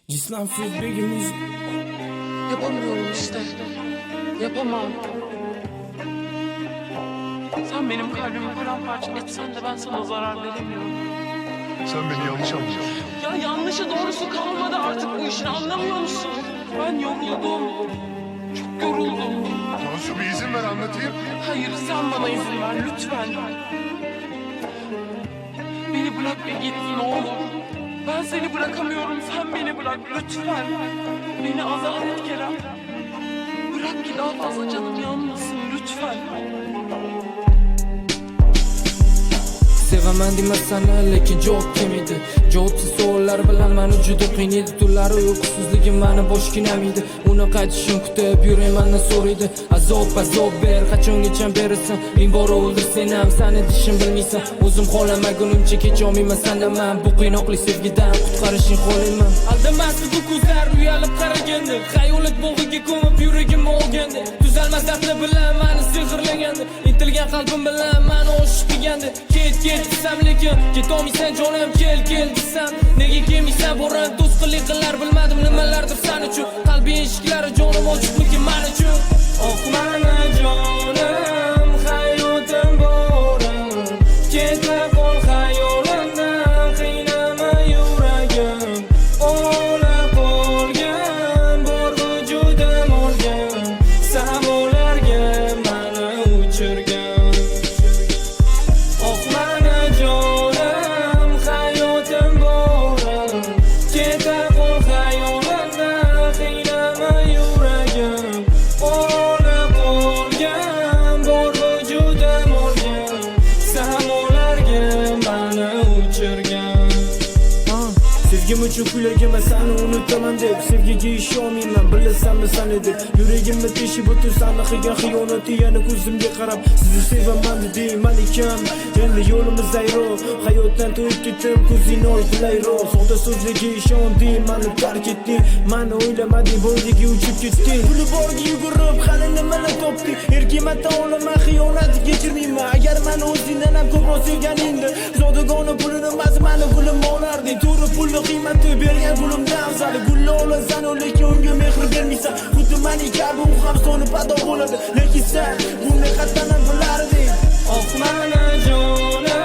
Cismen feedback'imiz Yapamıyorum işte. Yapamam. Sen benim kalbimi paramparça etsen de ben sana zarar veremiyorum. Sen beni yanlış anlıyorsun. Ya yanlışı doğrusu kalmadı artık bu işin, anlamıyor musun? Ben yoruldum. Çok yoruldum. Tansu bir izin ver anlatayım. Hayır, sen bana izin ver lütfen. Beni bırak ve git ne olur. Ben seni bırakamıyorum, sen beni bırak lütfen. Beni azat et Kerem. Bırak ki daha fazla canım yanmasın lütfen. Sevaman demasanlar lekin javob kelmaydi. Javobsiz savollar bilan meni juda qiynaydi. Tunlari uyqusizligim meni boshqinamaydi. Uni qaytishini kutib yuraymandan so'raydi. Azob ber, qachongacha berasan? Ming bor o'ldir sen ham, seni dishim bilmaysan. O'zim xohlamagunimcha kecha olmayman sendan men. Bu qiynoqli sevgidan qutqarishing qo'layman. Aldamasdi bu ko'zlar uyalib qaraganda, xayolat bog'iga ko'mib yuragim olganda. Tuzalmas dardlar bilan meni sehrlaganda, intilgan qalbim bilan meni oshiq qilganda. Ket desam lekin ketolmaysan jonim, kel desam nega kelmaysan boran do'st qilar bilmadim nimalardir sen uchun. Qalbi eshiklari jonim ochiqmikin men uchun. Oh meni jonim, hayotim borim, ketma qol xayolimdan, qiynama yuragim. Ola qolgan bor vujudim olgan, samolarga meni uchirgan. Oh meni jonim, hayotim borim, ketma qol xayolimdan, qiynama yuragim. Ola qolgan bor vujudim olgan, samolarga meni uchirgan. Sevgim uchun kuylagiman seni unutaman deb, sevgiga ishonmayman bilasanmi seni deb. Yuragimni teshib o'tib seni qilgan xiyonati yana ko'zimga qarab sizni sevaman deyman ekan. Endi yo'limiz ayro, hayotdan to'yib ketdim ko'zingni oydilayro. So'da so'zlarga ishonding, meni tark etding, meni o'ylamading, bo'yniga uchib ketding. Puli borga yugurib hali nimalar topding. Erkakman tan olaman, xiyonatni kechirmayman. Agar meni o'zingdan ham ko'proq sevganingda, zodagona pulini emas meni gulim olarding. To'g'ri pulni qiymati bergan gulimdan afzal. Gulni olasan lekin unga mehr bermaysan. Xuddi meni kabi u ham so'nib pado bo'ladi, lekin sen buni qatdan ham bilarding. Oh meni jonim,